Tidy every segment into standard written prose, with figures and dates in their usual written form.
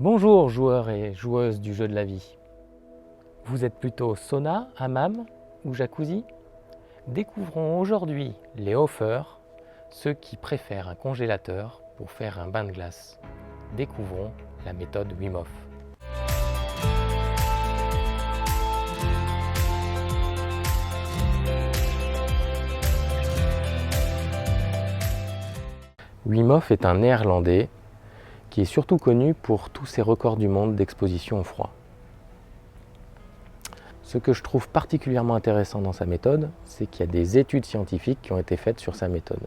Bonjour joueurs et joueuses du jeu de la vie. Vous êtes plutôt sauna, hammam ou jacuzzi? Découvrons aujourd'hui les hoffers, ceux qui préfèrent un congélateur pour faire un bain de glace. Découvrons la méthode Wim Hof. Wim Hof est un Néerlandais qui est surtout connu pour tous ses records du monde d'exposition au froid. Ce que je trouve particulièrement intéressant dans sa méthode, c'est qu'il y a des études scientifiques qui ont été faites sur sa méthode.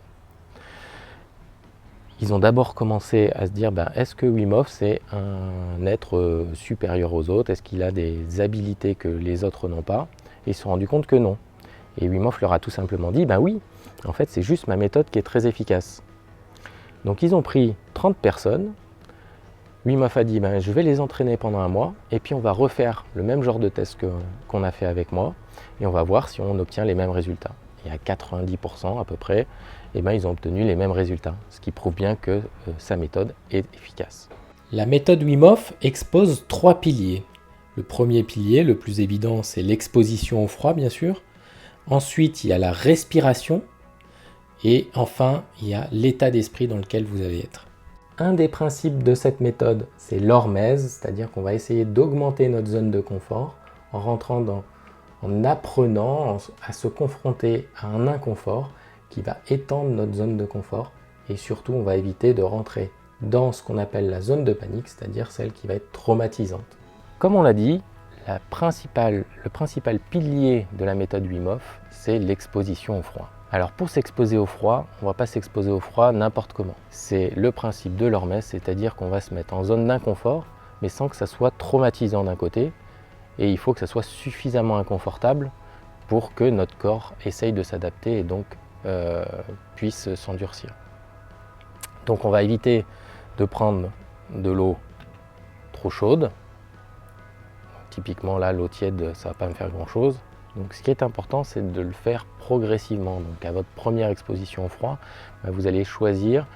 Ils ont d'abord commencé à se dire, est-ce que Wim Hof c'est un être supérieur aux autres? Est-ce qu'il a des habilités que les autres n'ont pas? Et ils se sont rendus compte que non. Et Wim Hof leur a tout simplement dit, oui, en fait c'est juste ma méthode qui est très efficace. Donc ils ont pris 30 personnes, Wim Hof a dit, je vais les entraîner pendant un mois, et puis on va refaire le même genre de test qu'on a fait avec moi, et on va voir si on obtient les mêmes résultats. Et à 90% à peu près, ils ont obtenu les mêmes résultats, ce qui prouve bien que sa méthode est efficace. La méthode Wim Hof expose 3 piliers. Le premier pilier, le plus évident, c'est l'exposition au froid, bien sûr. Ensuite, il y a la respiration. Et enfin, il y a l'état d'esprit dans lequel vous allez être. Un des principes de cette méthode, c'est l'hormèse, c'est-à-dire qu'on va essayer d'augmenter notre zone de confort en apprenant à se confronter à un inconfort qui va étendre notre zone de confort, et surtout on va éviter de rentrer dans ce qu'on appelle la zone de panique, c'est-à-dire celle qui va être traumatisante. Comme on l'a dit, le principal pilier de la méthode Wim Hof, c'est l'exposition au froid. Alors pour s'exposer au froid, on ne va pas s'exposer au froid n'importe comment. C'est le principe de l'hormèse, c'est-à-dire qu'on va se mettre en zone d'inconfort, mais sans que ça soit traumatisant d'un côté, et il faut que ça soit suffisamment inconfortable pour que notre corps essaye de s'adapter et donc puisse s'endurcir. Donc on va éviter de prendre de l'eau trop chaude. Typiquement là, l'eau tiède, ça ne va pas me faire grand-chose. Donc ce qui est important, c'est de le faire progressivement. Donc à votre première exposition au froid, vous allez choisir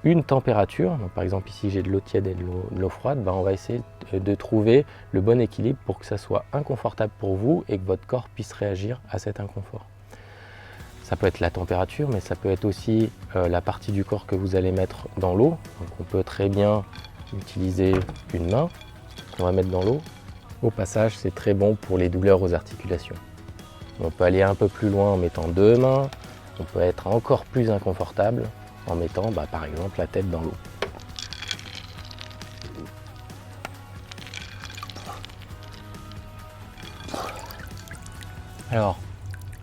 une température. Donc, par exemple ici j'ai de l'eau tiède et de l'eau froide. On va essayer de trouver le bon équilibre pour que ça soit inconfortable pour vous et que votre corps puisse réagir à cet inconfort. Ça peut être la température, mais ça peut être aussi la partie du corps que vous allez mettre dans l'eau. Donc on peut très bien utiliser une main qu'on va mettre dans l'eau. Au passage, c'est très bon pour les douleurs aux articulations. On peut aller un peu plus loin en mettant 2 mains. On peut être encore plus inconfortable en mettant par exemple la tête dans l'eau. Alors,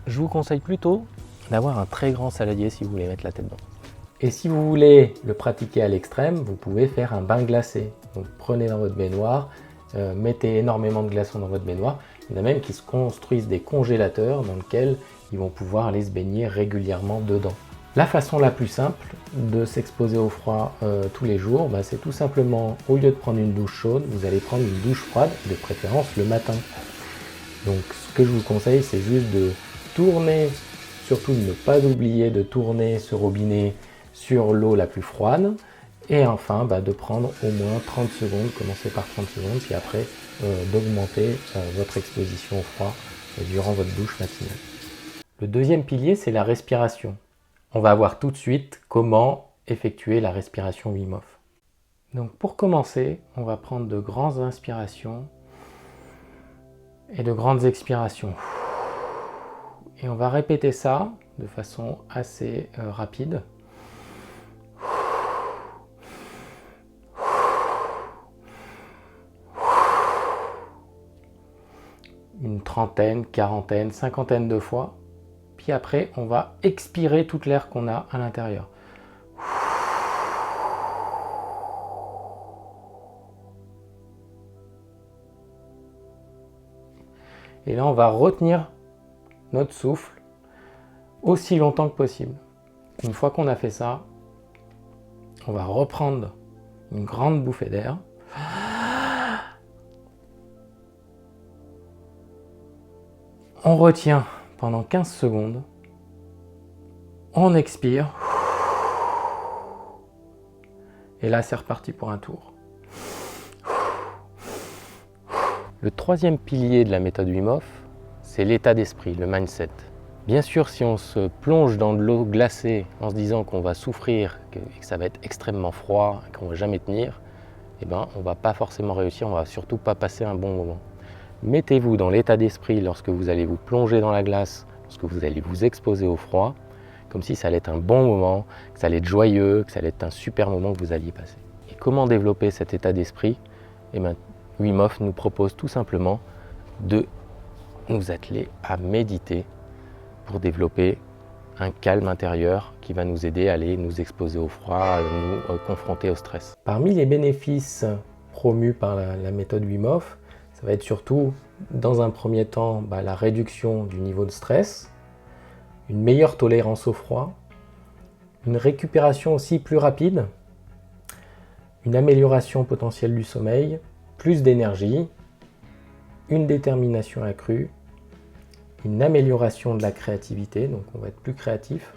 je vous conseille plutôt d'avoir un très grand saladier si vous voulez mettre la tête dedans. Et si vous voulez le pratiquer à l'extrême, vous pouvez faire un bain glacé. Donc prenez dans votre baignoire, mettez énormément de glaçons dans votre baignoire. Il y en a même qui se construisent des congélateurs dans lesquels ils vont pouvoir aller se baigner régulièrement dedans. La façon la plus simple de s'exposer au froid tous les jours, c'est tout simplement, au lieu de prendre une douche chaude, vous allez prendre une douche froide, de préférence le matin. Donc ce que je vous conseille, c'est juste de tourner, surtout de ne pas oublier de tourner ce robinet sur l'eau la plus froide. Et enfin, de prendre au moins 30 secondes, commencer par 30 secondes, puis après d'augmenter votre exposition au froid durant votre douche matinale. Le deuxième pilier, c'est la respiration. On va voir tout de suite comment effectuer la respiration Wim Hof. Donc pour commencer, on va prendre de grandes inspirations et de grandes expirations. Et on va répéter ça de façon assez rapide. Une trentaine, quarantaine, cinquantaine de fois. Puis après, on va expirer toute l'air qu'on a à l'intérieur. Et là, on va retenir notre souffle aussi longtemps que possible. Une fois qu'on a fait ça, on va reprendre une grande bouffée d'air. On retient pendant 15 secondes. On expire. Et là, c'est reparti pour un tour. Le troisième pilier de la méthode Wim Hof, c'est l'état d'esprit, le mindset. Bien sûr, si on se plonge dans de l'eau glacée en se disant qu'on va souffrir et que ça va être extrêmement froid et qu'on ne va jamais tenir, eh ben, on ne va pas forcément réussir, on ne va surtout pas passer un bon moment. Mettez-vous dans l'état d'esprit lorsque vous allez vous plonger dans la glace, lorsque vous allez vous exposer au froid, comme si ça allait être un bon moment, que ça allait être joyeux, que ça allait être un super moment que vous alliez passer. Et comment développer cet état d'esprit? Eh bien, Wim Hof nous propose tout simplement de nous atteler à méditer pour développer un calme intérieur qui va nous aider à aller nous exposer au froid, à nous confronter au stress. Parmi les bénéfices promus par la méthode Wim Hof, ça va être surtout, dans un premier temps, la réduction du niveau de stress, une meilleure tolérance au froid, une récupération aussi plus rapide, une amélioration potentielle du sommeil, plus d'énergie, une détermination accrue, une amélioration de la créativité, donc on va être plus créatif,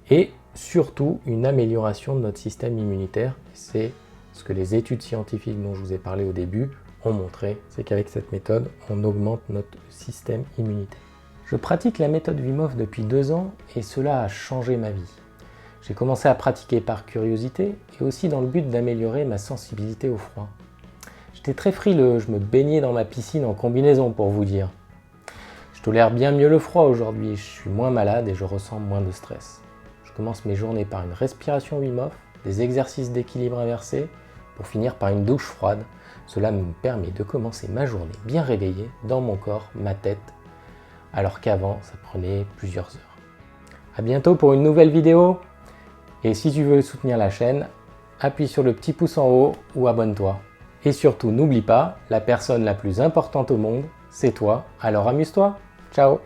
et surtout une amélioration de notre système immunitaire. C'est ce que les études scientifiques dont je vous ai parlé au début ont montré, c'est qu'avec cette méthode, on augmente notre système immunitaire. Je pratique la méthode Wim Hof depuis 2 ans et cela a changé ma vie. J'ai commencé à pratiquer par curiosité et aussi dans le but d'améliorer ma sensibilité au froid. J'étais très frileux, je me baignais dans ma piscine en combinaison pour vous dire. Je tolère bien mieux le froid aujourd'hui, je suis moins malade et je ressens moins de stress. Je commence mes journées par une respiration Wim Hof, des exercices d'équilibre inversé, pour finir par une douche froide. Cela me permet de commencer ma journée bien réveillée dans mon corps, ma tête, alors qu'avant ça prenait plusieurs heures. A bientôt pour une nouvelle vidéo et si tu veux soutenir la chaîne, appuie sur le petit pouce en haut ou abonne-toi. Et surtout n'oublie pas, la personne la plus importante au monde, c'est toi, alors amuse-toi. Ciao!